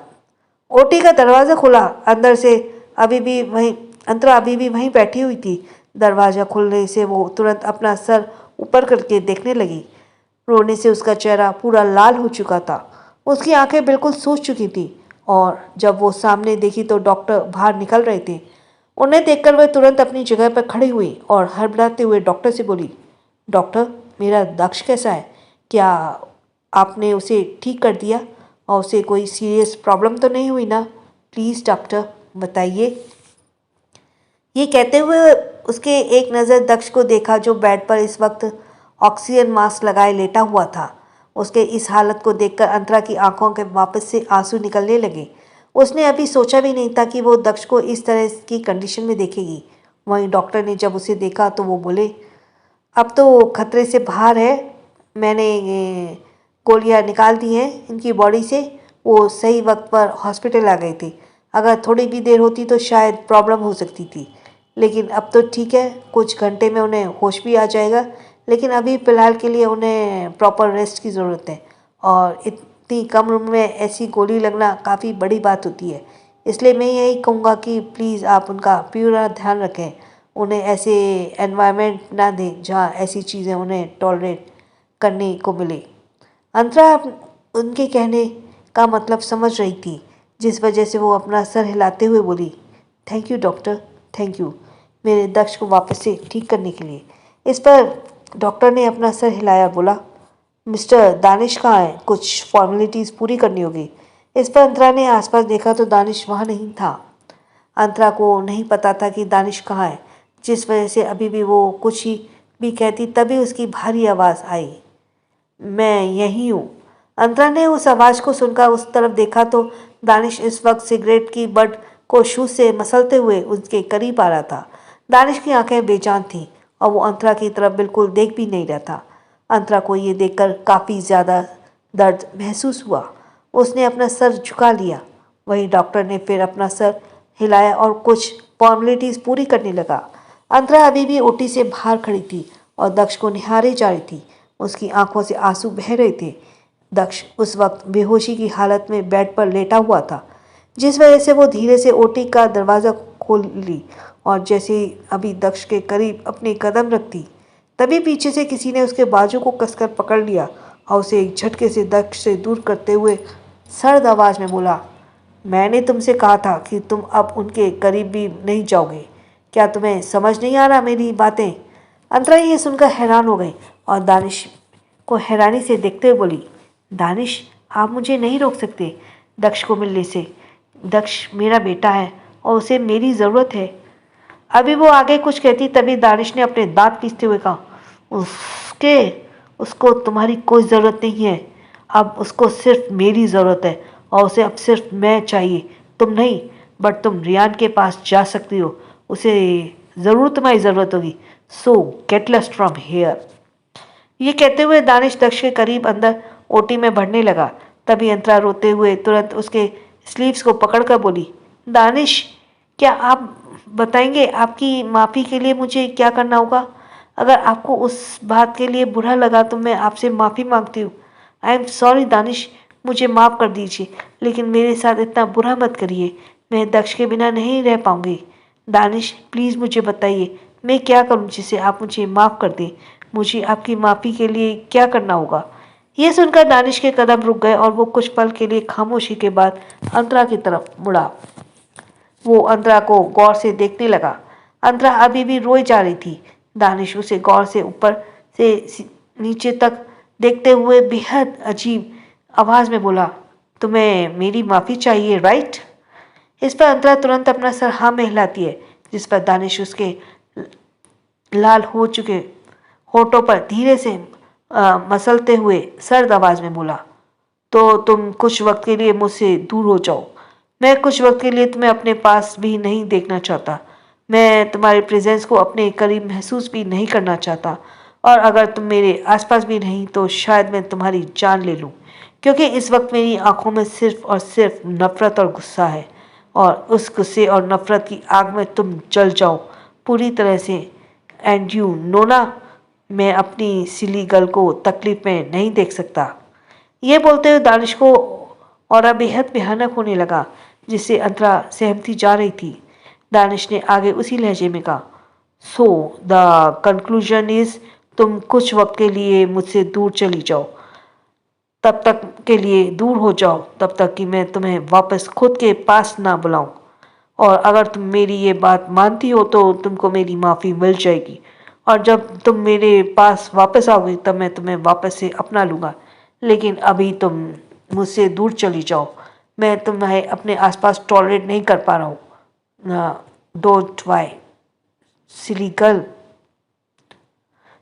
S2: ओटी का दरवाज़ा खुला। अंदर से अंतरा अभी भी वहीं बैठी हुई थी। दरवाज़ा खुलने से वो तुरंत अपना सर ऊपर करके देखने लगी। रोने से उसका चेहरा पूरा लाल हो चुका था। उसकी आंखें बिल्कुल सूज चुकी थी और जब वो सामने देखी तो डॉक्टर बाहर निकल रहे थे। उन्हें देखकर वह तुरंत अपनी जगह पर खड़ी हुई और हड़बड़ाते हुए डॉक्टर से बोली, डॉक्टर, मेरा दक्ष कैसा है? क्या आपने उसे ठीक कर दिया और उसे कोई सीरियस प्रॉब्लम तो नहीं हुई ना? प्लीज़ डॉक्टर बताइए। ये कहते हुए उसके एक नज़र दक्ष को देखा जो बेड पर इस वक्त ऑक्सीजन मास्क लगाए लेटा हुआ था। उसके इस हालत को देखकर अंतरा की आंखों के वापस से आंसू निकलने लगे। उसने अभी सोचा भी नहीं था कि वो दक्ष को इस तरह की कंडीशन में देखेगी। वहीं डॉक्टर ने जब उसे देखा तो वो बोले, अब तो खतरे से बाहर है, मैंने गोलियां निकाल दी हैं इनकी बॉडी से। वो सही वक्त पर हॉस्पिटल आ गए थे। अगर थोड़ी भी देर होती तो शायद प्रॉब्लम हो सकती थी, लेकिन अब तो ठीक है, कुछ घंटे में उन्हें होश भी आ जाएगा। लेकिन अभी फ़िलहाल के लिए उन्हें प्रॉपर रेस्ट की ज़रूरत है, और इतनी कम उम्र में ऐसी गोली लगना काफ़ी बड़ी बात होती है। इसलिए मैं यही कहूँगा कि प्लीज़ आप उनका पूरा ध्यान रखें, उन्हें ऐसे एनवायरनमेंट ना दें जहाँ ऐसी चीज़ें उन्हें टॉलरेट करने को मिले। अंतरा उनके कहने का मतलब समझ रही थी, जिस वजह से वो अपना सर हिलाते हुए बोली, thank you doctor, thank you मेरे दक्ष को वापस से ठीक करने के लिए। इस पर डॉक्टर ने अपना सर हिलाया, बोला, मिस्टर दानिश कहाँ है? कुछ फॉर्मेलिटीज़ पूरी करनी होगी। इस पर अंतरा ने आसपास देखा तो दानिश वहाँ नहीं था। अंतरा को नहीं पता था कि दानिश कहाँ है, जिस वजह से अभी भी वो कुछ ही भी कहती तभी उसकी भारी आवाज़ आई, मैं यहीं हूँ। अंतरा ने उस आवाज़ को सुनकर उस तरफ देखा तो दानिश इस वक्त सिगरेट की बट को शूज से मसलते हुए उसके करीब आ रहा था। दानिश की आंखें बेजान थीं और वो अंतरा की तरफ बिल्कुल देख भी नहीं रहा था। अंतरा को ये देखकर काफ़ी ज़्यादा दर्द महसूस हुआ। उसने अपना सर झुका लिया। वही डॉक्टर ने फिर अपना सर हिलाया और कुछ फॉर्मेलिटीज़ पूरी करने लगा। अंतरा अभी भी ओटी से बाहर खड़ी थी और दक्ष को निहारे जा रही थी। उसकी आंखों से आंसू बह रहे थे। दक्ष उस वक्त बेहोशी की हालत में बेड पर लेटा हुआ था, जिस वजह से वो धीरे से ओटी का दरवाज़ा खोल ली और जैसे ही अभी दक्ष के करीब अपनी कदम रखती तभी पीछे से किसी ने उसके बाजू को कसकर पकड़ लिया और उसे एक झटके से दक्ष से दूर करते हुए सर्द आवाज़ में बोला, मैंने तुमसे कहा था कि तुम अब उनके करीब भी नहीं जाओगे। क्या तुम्हें समझ नहीं आ रहा मेरी बातें? अंतरा ये सुनकर हैरान हो गई और दानिश को हैरानी से देखते हुए बोली, दानिश आप मुझे नहीं रोक सकते दक्ष को मिलने से। दक्ष मेरा बेटा है और उसे मेरी ज़रूरत है। अभी वो आगे कुछ कहती तभी दानिश ने अपने दांत पीसते हुए कहा, उसको तुम्हारी कोई ज़रूरत नहीं है। अब उसको सिर्फ मेरी ज़रूरत है और उसे अब सिर्फ मैं चाहिए, तुम नहीं। बट तुम रियान के पास जा सकती हो, उसे ज़रूर तुम्हारी ज़रूरत होगी। सो गेट लॉस्ट फ्रॉम हेयर। ये कहते हुए दानिश दक्ष के करीब अंदर ओटी में बढ़ने लगा। तभी अंतरा रोते हुए तुरंत उसके स्लीव्स को पकड़कर बोली, दानिश क्या आप बताएंगे आपकी माफ़ी के लिए मुझे क्या करना होगा? अगर आपको उस बात के लिए बुरा लगा तो मैं आपसे माफ़ी मांगती हूँ। आई एम सॉरी दानिश, मुझे माफ़ कर दीजिए, लेकिन मेरे साथ इतना बुरा मत करिए। मैं दक्ष के बिना नहीं रह पाऊँगी। दानिश प्लीज़ मुझे बताइए मैं क्या करूँ जिससे आप मुझे माफ़ कर दें। मुझे आपकी माफ़ी के लिए क्या करना होगा? ये सुनकर दानिश के कदम रुक गए और वो कुछ पल के लिए खामोशी के बाद अंतरा की तरफ मुड़ा। वो अंतरा को गौर से देखने लगा। अंतरा अभी भी रोई जा रही थी। दानिश उसे गौर से ऊपर से नीचे तक देखते हुए बेहद अजीब आवाज़ में बोला, तुम्हें मेरी माफ़ी चाहिए राइट? इस पर अंतरा तुरंत अपना सर हाँ में हिलाती है, जिस पर दानिश उसके लाल हो चुके होठों पर धीरे से मसलते हुए सर्द आवाज़ में बोला, तो तुम कुछ वक्त के लिए मुझसे दूर हो जाओ। मैं कुछ वक्त के लिए तुम्हें अपने पास भी नहीं देखना चाहता। मैं तुम्हारे प्रेजेंस को अपने करीब महसूस भी नहीं करना चाहता, और अगर तुम मेरे आसपास भी नहीं तो शायद मैं तुम्हारी जान ले लूँ, क्योंकि इस वक्त मेरी आंखों में सिर्फ और सिर्फ नफ़रत और गुस्सा है, और उस गुस्से और नफ़रत की आग में तुम जल जाओ पूरी तरह से। एंड यू नो ना, मैं अपनी सिली गर्ल को तकलीफ में नहीं देख सकता। ये बोलते हुए दानिश को और बेहद भयानक होने लगा, जिससे अंतरा सहमती जा रही थी। दानिश ने आगे उसी लहजे में कहा, सो द कंक्लूजन इज तुम कुछ वक्त के लिए मुझसे दूर चली जाओ, तब तक के लिए दूर हो जाओ तब तक कि मैं तुम्हें वापस खुद के पास ना बुलाऊं, और अगर तुम मेरी ये बात मानती हो तो तुमको मेरी माफ़ी मिल जाएगी,
S3: और जब तुम मेरे पास वापस आओगे तब मैं तुम्हें वापस से अपना लूँगा, लेकिन अभी तुम मुझसे दूर चली जाओ। मैं तुम्हें अपने आसपास टॉलरेट नहीं कर पा रहा हूँ। Don't Y silly girl.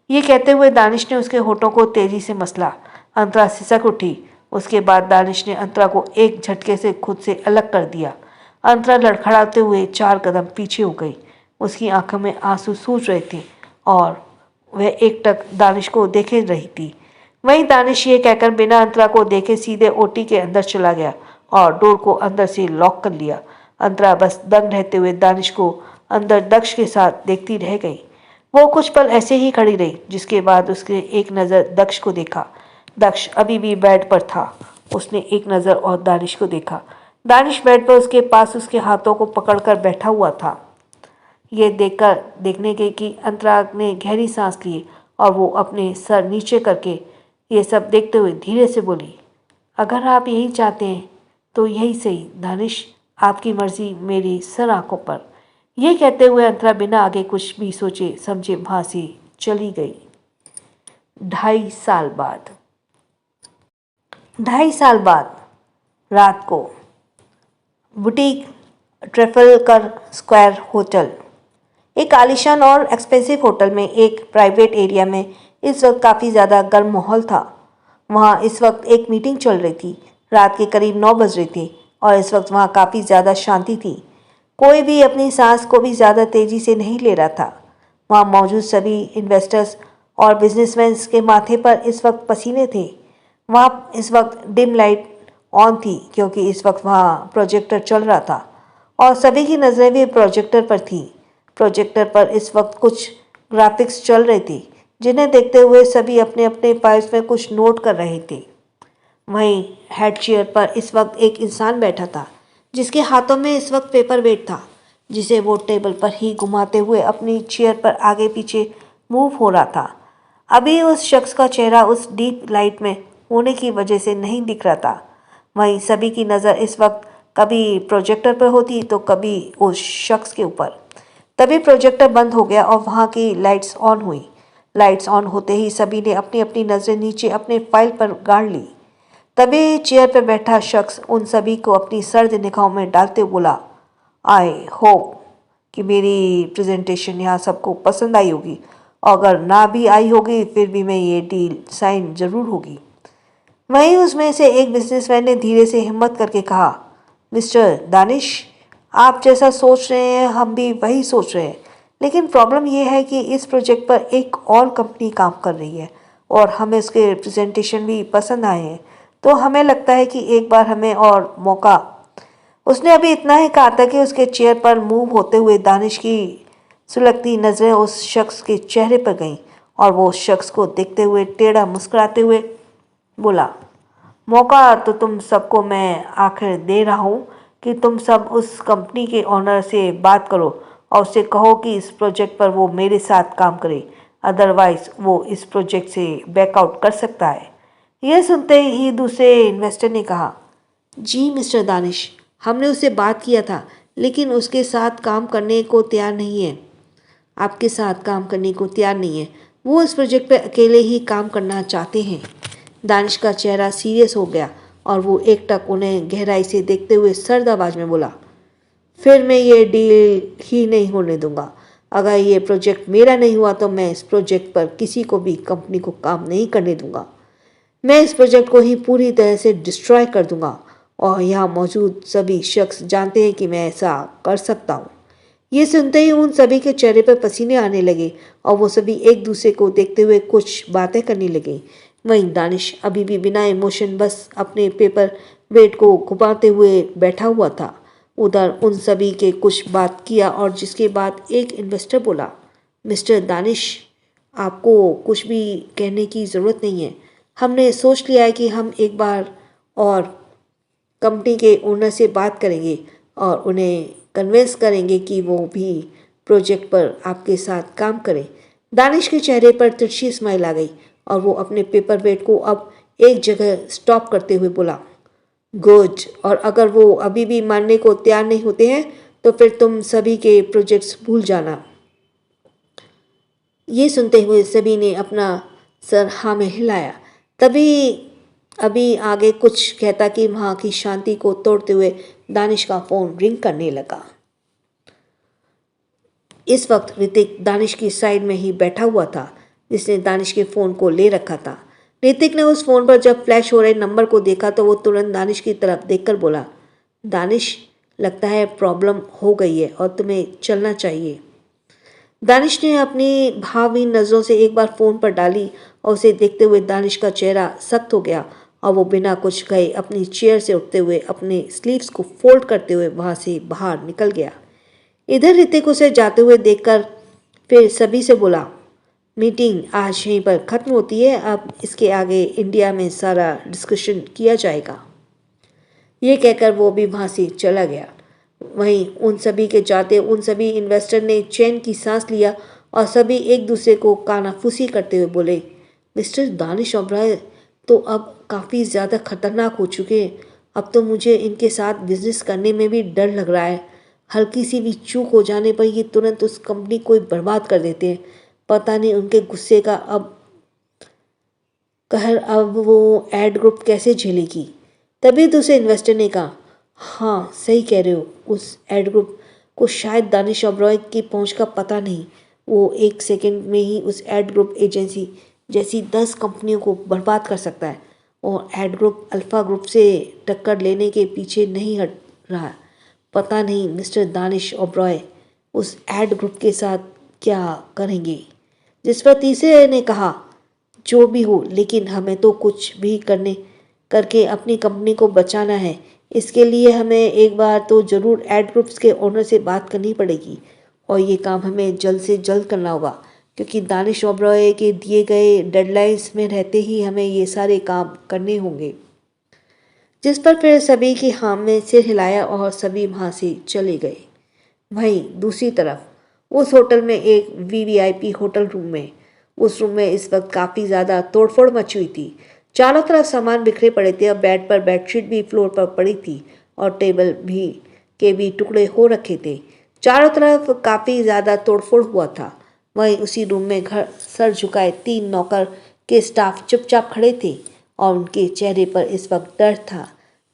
S3: ये कहते हुए दानिश ने उसके होठों को तेजी से मसला। अंतरा सिसक उठी। उसके बाद दानिश ने अंतरा को एक झटके से खुद से अलग कर दिया। अंतरा लड़खड़ाते हुए 4 कदम पीछे हो गई। उसकी आंखों में आंसू सूज रहे थे और वह एकटक दानिश को देखे रही थी। वहीं दानिश ये कहकर बिना अंतरा को देखे सीधे ओटी के अंदर चला गया और डोर को अंदर से लॉक कर लिया। अंतरा बस दंग रहते हुए दानिश को अंदर दक्ष के साथ देखती रह गई। वो कुछ पल ऐसे ही खड़ी रही, जिसके बाद उसने एक नज़र दक्ष को देखा। दक्ष अभी भी बेड पर था। उसने एक नज़र और दानिश को देखा। दानिश बेड पर उसके पास उसके हाथों को पकड़कर बैठा हुआ था। ये देखने के कि अंतरा ने गहरी सांस ली और वो अपने सर नीचे करके ये सब देखते हुए धीरे से बोली, अगर आप यही चाहते हैं तो यही सही दानिश, आपकी मर्जी मेरी सर आंखों पर। यह कहते हुए अंतरा बिना आगे कुछ भी सोचे समझे वहां से चली गई। 2.5 साल बाद रात को बुटीक ट्रेफलकर स्क्वायर होटल, एक आलीशान और एक्सपेंसिव होटल में एक प्राइवेट एरिया में इस वक्त काफ़ी ज़्यादा गर्म माहौल था। वहाँ इस वक्त एक मीटिंग चल रही थी। रात के करीब 9 बज रहे थे और इस वक्त वहाँ काफ़ी ज़्यादा शांति थी। कोई भी अपनी सांस को भी ज़्यादा तेज़ी से नहीं ले रहा था। वहाँ मौजूद सभी इन्वेस्टर्स और बिजनेसमैन के माथे पर इस वक्त पसीने थे। वहाँ इस वक्त डिम लाइट ऑन थी क्योंकि इस वक्त वहाँ प्रोजेक्टर चल रहा था और सभी की नज़रें भी प्रोजेक्टर पर थी। प्रोजेक्टर पर इस वक्त कुछ ग्राफिक्स चल रहे थे, जिन्हें देखते हुए सभी अपने अपने फाइल्स में कुछ नोट कर रहे थे। वहीं हेड चेयर पर इस वक्त एक इंसान बैठा था, जिसके हाथों में इस वक्त पेपर वेट था, जिसे वो टेबल पर ही घुमाते हुए अपनी चेयर पर आगे पीछे मूव हो रहा था। अभी उस शख्स का चेहरा उस डीप लाइट में होने की वजह से नहीं दिख रहा था। वहीं सभी की नज़र इस वक्त कभी प्रोजेक्टर पर होती तो कभी उस शख्स के ऊपर। तभी प्रोजेक्टर बंद हो गया और वहाँ की लाइट्स ऑन हुई। लाइट्स ऑन होते ही सभी ने अपनी अपनी नज़रें नीचे अपने फाइल पर गाड़ ली। तभी चेयर पर बैठा शख्स उन सभी को अपनी सर्द निगाहों में डालते बोला, आई होप कि मेरी प्रेजेंटेशन यहाँ सबको पसंद आई होगी, अगर ना भी आई होगी फिर भी मैं ये डील साइन ज़रूर होगी। वहीं उसमें से एक बिजनेसमैन ने धीरे से हिम्मत करके कहा, मिस्टर दानिश, आप जैसा सोच रहे हैं हम भी वही सोच रहे हैं, लेकिन प्रॉब्लम यह है कि इस प्रोजेक्ट पर एक और कंपनी काम कर रही है और हमें उसके प्रेजेंटेशन भी पसंद आए हैं, तो हमें लगता है कि एक बार हमें और मौका। उसने अभी इतना ही कहा था कि उसके चेयर पर मूव होते हुए दानिश की सुलगती नज़रें उस शख्स के चेहरे पर गईं और वो उस शख्स को देखते हुए टेढ़ा मुस्कुराते हुए बोला, मौका तो तुम सबको मैं आखिर दे रहा हूँ कि तुम सब उस कंपनी के ओनर से बात करो और उससे कहो कि इस प्रोजेक्ट पर वो मेरे साथ काम करे, अदरवाइज वो इस प्रोजेक्ट से बैकआउट कर सकता है। यह सुनते ही दूसरे इन्वेस्टर ने कहा,
S2: जी मिस्टर दानिश, हमने उससे बात किया था लेकिन उसके साथ काम करने को तैयार नहीं है। आपके साथ काम करने को तैयार नहीं है। वो इस प्रोजेक्ट पे अकेले ही काम करना चाहते हैं। दानिश का चेहरा सीरियस हो गया और वो एकटक उन्हें गहराई से देखते हुए सर्द आवाज में बोला, फिर मैं ये डील ही नहीं होने दूंगा। अगर ये प्रोजेक्ट मेरा नहीं हुआ तो मैं इस प्रोजेक्ट पर किसी को भी कंपनी को काम नहीं करने दूंगा। मैं इस प्रोजेक्ट को ही पूरी तरह से डिस्ट्रॉय कर दूंगा और यहाँ मौजूद सभी शख्स जानते हैं कि मैं ऐसा कर सकता हूँ। ये सुनते ही उन सभी के चेहरे पर पसीने आने लगे और वो सभी एक दूसरे को देखते हुए कुछ बातें करने लगे। वहीं दानिश अभी भी बिना इमोशन बस अपने पेपर वेट को घुमाते हुए बैठा हुआ था। उधर उन सभी के कुछ बात किया और जिसके बाद एक इन्वेस्टर बोला, मिस्टर दानिश, आपको कुछ भी कहने की ज़रूरत नहीं है। हमने सोच लिया है कि हम एक बार और कंपनी के ओनर से बात करेंगे और उन्हें कन्विंस करेंगे कि वो भी प्रोजेक्ट पर आपके साथ काम करें। दानिश के चेहरे पर तिरछी स्माइल आ गई और वो अपने पेपर वेट को अब एक जगह स्टॉप करते हुए बोला, गुड, और अगर वो अभी भी मानने को तैयार नहीं होते हैं तो फिर तुम सभी के प्रोजेक्ट्स भूल जाना। ये सुनते हुए सभी ने अपना सर हाँ में हिलाया। तभी अभी आगे कुछ कहता कि वहाँ की शांति को तोड़ते हुए दानिश का फ़ोन रिंग करने लगा। इस वक्त ऋतिक दानिश की साइड में ही बैठा हुआ था, जिसने दानिश के फ़ोन को ले रखा था। ऋतिक ने उस फ़ोन पर जब फ्लैश हो रहे नंबर को देखा तो वो तुरंत दानिश की तरफ देखकर बोला, दानिश, लगता है प्रॉब्लम हो गई है और तुम्हें चलना चाहिए। दानिश ने अपनी भावहीन नज़रों से एक बार फ़ोन पर डाली और उसे देखते हुए दानिश का चेहरा सख्त हो गया और वो बिना कुछ कहे अपनी चेयर से उठते हुए अपने स्लीव्स को फोल्ड करते हुए वहाँ से बाहर निकल गया। इधर ऋतिक उसे जाते हुए देखकर फिर सभी से बोला, मीटिंग आज यहीं पर ख़त्म होती है, अब इसके आगे इंडिया में सारा डिस्कशन किया जाएगा। ये कहकर वो भी वहाँ से चला गया। वहीं उन सभी के जाते उन सभी इन्वेस्टर ने चैन की सांस लिया और सभी एक दूसरे को कानाफूसी करते हुए बोले, मिस्टर दानिश ओबराय तो अब काफ़ी ज़्यादा खतरनाक हो चुके हैं। अब तो मुझे इनके साथ बिजनेस करने में भी डर लग रहा है। हल्की सी भी चूक हो जाने पर ये तुरंत उस कंपनी को बर्बाद कर देते हैं। पता नहीं उनके गुस्से का अब कहर अब वो एड ग्रुप कैसे झेलेगी। तभी दूसरे इन्वेस्टर ने कहा, हाँ सही कह रहे हो, उस एड ग्रुप को शायद दानिश ओबराय की पहुंच का पता नहीं। वो एक सेकंड में ही उस एड ग्रुप एजेंसी जैसी 10 कंपनियों को बर्बाद कर सकता है और एड ग्रुप अल्फा ग्रुप से टक्कर लेने के पीछे नहीं हट रहा। पता नहीं मिस्टर दानिश ओबराय उस एड ग्रुप के साथ क्या करेंगे। जिस पर तीसरे ने कहा, जो भी हो लेकिन हमें तो कुछ भी करके अपनी कंपनी को बचाना है। इसके लिए हमें एक बार तो ज़रूर एड ग्रुप्स के ओनर से बात करनी पड़ेगी और ये काम हमें जल्द से जल्द करना होगा, क्योंकि दानिश ओबराय के दिए गए डेडलाइंस में रहते ही हमें ये सारे काम करने होंगे। जिस पर फिर सभी की हाँ में सिर हिलाया और सभी वहाँ से चले गए। वहीं दूसरी तरफ उस होटल में एक वीवीआईपी होटल रूम में उस रूम में इस वक्त काफ़ी ज़्यादा तोड़फोड़ मची हुई थी। चारों तरफ सामान बिखरे पड़े थे और बेड पर बेडशीट भी फ्लोर पर पड़ी थी और टेबल भी टुकड़े हो रखे थे। चारों तरफ काफ़ी ज़्यादा तोड़फोड़ हुआ था। वहीं उसी रूम में घर सर झुकाए 3 नौकर के स्टाफ चुपचाप खड़े थे और उनके चेहरे पर इस वक्त डर था।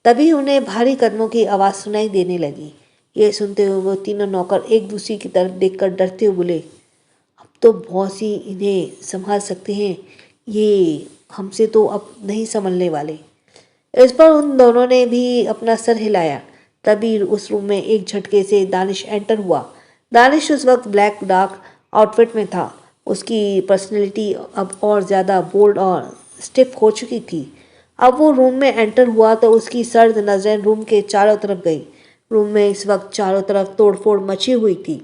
S2: तभी उन्हें भारी कदमों की आवाज़ सुनाई देने लगी। ये सुनते हुए वो तीनों नौकर एक दूसरे की तरफ देखकर डरते हुए बोले, अब तो बॉस ही इन्हें संभाल सकते हैं, ये हमसे तो अब नहीं संभलने वाले। इस पर उन दोनों ने भी अपना सर हिलाया। तभी उस रूम में एक झटके से दानिश एंटर हुआ। दानिश उस वक्त ब्लैक डार्क आउटफिट में था। उसकी पर्सनैलिटी अब और ज़्यादा बोल्ड और स्टिफ हो चुकी थी। अब वो रूम में एंटर हुआ तो उसकी सर्द नज़रें रूम के चारों तरफ गई। रूम में इस वक्त चारों तरफ तोड़फोड़ मची हुई थी।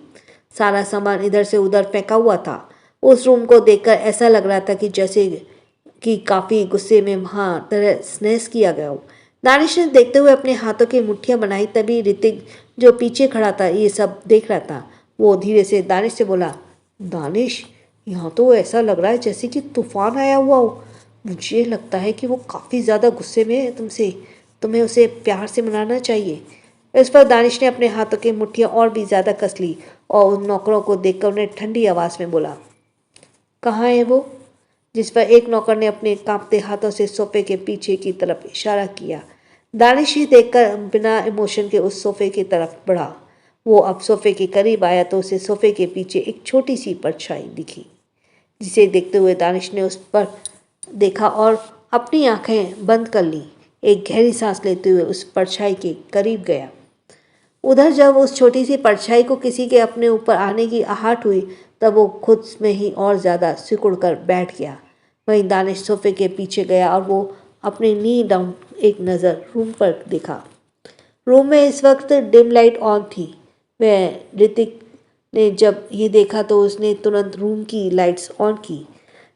S2: सारा सामान इधर से उधर फेंका हुआ था। उस रूम को देखकर ऐसा लग रहा था कि जैसे कि काफ़ी गुस्से में वहाँ तरह स्नेस किया गया हो। दानिश ने देखते हुए अपने हाथों की मुट्ठियाँ बनाई। तभी ऋतिक जो पीछे खड़ा था ये सब देख रहा था। वो धीरे से दानिश से बोला, दानिश, यहाँ तो ऐसा लग रहा है जैसे कि तूफान आया हुआ हो। मुझे लगता है कि वो काफ़ी ज़्यादा गुस्से में है तुमसे। तुम्हें उसे प्यार से मनाना चाहिए। इस पर दानिश ने अपने हाथों की मुट्ठियाँ और भी ज़्यादा कस ली और उन नौकरों को देखकर उन्हें ठंडी आवाज़ में बोला, कहाँ है वो? जिस पर एक नौकर ने अपने कांपते हाथों से सोफे के पीछे की तरफ इशारा किया। दानिश ही देखकर बिना इमोशन के उस सोफे की तरफ बढ़ा। वो अब सोफे के करीब आया तो उसे सोफे के पीछे एक छोटी सी परछाई दिखी, जिसे देखते हुए दानिश ने उस पर देखा और अपनी आंखें बंद कर ली। एक गहरी सांस लेते हुए उस परछाई के करीब गया। उधर जब उस छोटी सी परछाई को किसी के अपने ऊपर आने की आहट हुई तब वो खुद में ही और ज़्यादा सिकुड़ कर बैठ गया। वहीं दानिश सोफे के पीछे गया और वो अपने नी डाउन एक नज़र रूम पर देखा। रूम में इस वक्त डिम लाइट ऑन थी। वह ऋतिक ने जब ये देखा तो उसने तुरंत रूम की लाइट्स ऑन की।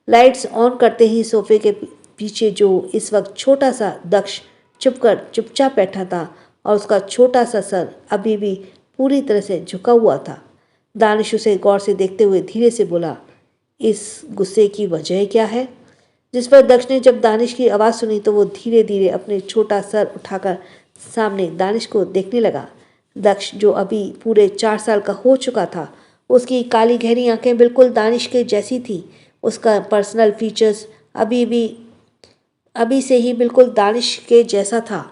S2: लाइट्स ऑन करते ही सोफे के पीछे जो इस वक्त छोटा सा दक्ष चुपचाप बैठा था और उसका छोटा सा सर अभी भी पूरी तरह से झुका हुआ था। दानिश उसे गौर से देखते हुए धीरे से बोला, इस गुस्से की वजह क्या है? जिस पर दक्ष ने जब दानिश की आवाज़ सुनी तो वो धीरे धीरे अपने छोटा सर उठाकर सामने दानिश को देखने लगा। दक्ष जो अभी पूरे 4 साल का हो चुका था उसकी काली गहरी आंखें बिल्कुल दानिश के जैसी थी। उसका पर्सनल फीचर्स अभी से ही बिल्कुल दानिश के जैसा था।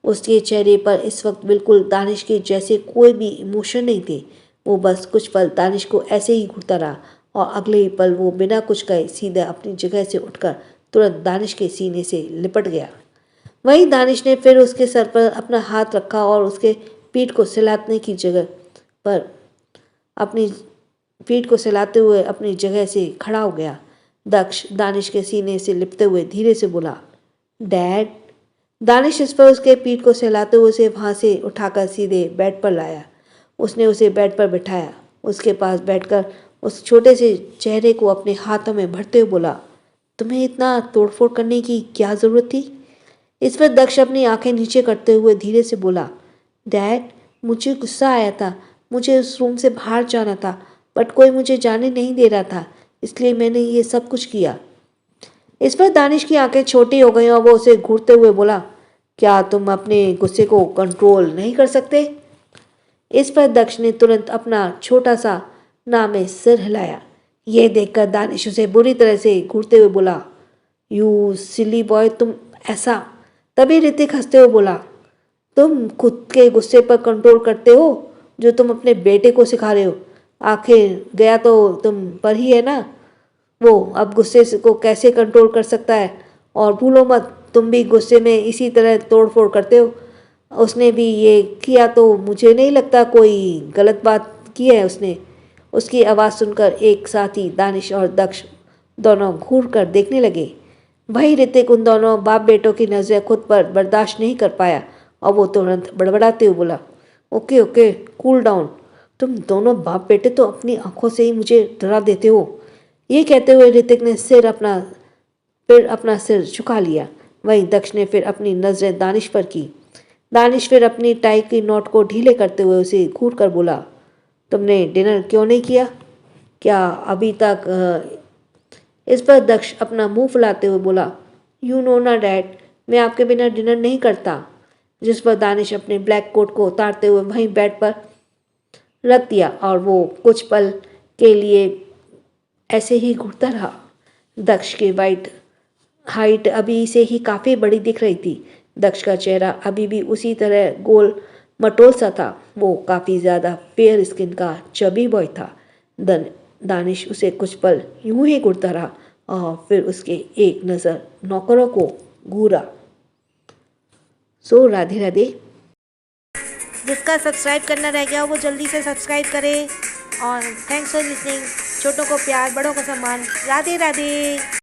S2: उसके चेहरे पर इस वक्त बिल्कुल दानिश के जैसे कोई भी इमोशन नहीं थे। वो बस कुछ पल दानिश को ऐसे ही घूरता रहा और अगले ही पल वो बिना कुछ कहे सीधे अपनी जगह से उठकर तुरंत दानिश के सीने से लिपट गया। वहीं दानिश ने फिर उसके सर पर अपना हाथ रखा और उसके पीठ को सहलाने की जगह पर अपनी पीठ को सहलाते हुए अपनी जगह से खड़ा हो गया। दक्ष दानिश के सीने से लिपटे हुए धीरे से बोला, डैड। दानिश इस पर उसके पीठ को सहलाते हुए उसे वहाँ से उठाकर सीधे बेड पर लाया। उसने उसे बेड पर बिठाया। उसके पास बैठकर उस छोटे से चेहरे को अपने हाथों में भरते हुए बोला, तुम्हें इतना तोड़फोड़ करने की क्या ज़रूरत थी? इस पर दक्ष अपनी आंखें नीचे करते हुए धीरे से बोला, डैड, मुझे गुस्सा आया था। मुझे उस रूम से बाहर जाना था, बट कोई मुझे जाने नहीं दे रहा था, इसलिए मैंने ये सब कुछ किया। इस पर दानिश की आंखें छोटी हो गईं और वो उसे घूरते हुए बोला, क्या तुम अपने गुस्से को कंट्रोल नहीं कर सकते? इस पर दक्ष ने तुरंत अपना छोटा सा नामे सिर हिलाया। यह देखकर दानिश उसे बुरी तरह से घूरते हुए बोला, यू सिली बॉय, तुम ऐसा। तभी ऋतिक हंसते हुए बोला, तुम खुद के गुस्से पर कंट्रोल करते हो जो तुम अपने बेटे को सिखा रहे हो। आखिर गया तो तुम पर ही है ना। वो अब गुस्से को कैसे कंट्रोल कर सकता है? और भूलो मत, तुम भी गुस्से में इसी तरह तोड़फोड़ करते हो। उसने भी ये किया तो मुझे नहीं लगता कोई गलत बात की है उसने। उसकी आवाज़ सुनकर एक साथ ही दानिश और दक्ष दोनों घूर कर देखने लगे। वही ऋतिक उन दोनों बाप बेटों की नज़रें खुद पर बर्दाश्त नहीं कर पाया और वो तुरंत बड़बड़ाते हुए बोला, ओके ओके, कूल डाउन। तुम दोनों बाप बेटे तो अपनी आंखों से ही मुझे डरा देते हो। ये कहते हुए ऋतिक ने फिर अपना सिर झुका लिया। वहीं दक्ष ने फिर अपनी नज़रें दानिश पर की। दानिश फिर अपनी टाई की नोट को ढीले करते हुए उसे घूर कर बोला, तुमने डिनर क्यों नहीं किया? क्या अभी तक? इस पर दक्ष अपना मुंह फुलाते हुए बोला, यू नो ना डैड, मैं आपके बिना डिनर नहीं करता। जिस पर दानिश अपने ब्लैक कोट को उतारते हुए वहीं बेड पर रख दिया और वो कुछ पल के लिए ऐसे ही घुटता रहा। दक्ष की हाइट अभी से ही काफ़ी बड़ी दिख रही थी। दक्ष का चेहरा अभी भी उसी तरह गोल मटोल सा था। वो काफ़ी ज़्यादा फेयर स्किन का चबी बॉय था। दानिश उसे कुछ पल यूं ही घूरता रहा और फिर उसके एक नज़र नौकरों को घूरा। सो राधे राधे।
S1: जिसका सब्सक्राइब करना रह गया वो जल्दी से सब्सक्राइब करें। और थैंक्स फॉर लिसनिंग। छोटों को प्यार, बड़ों को सम्मान। राधे राधे।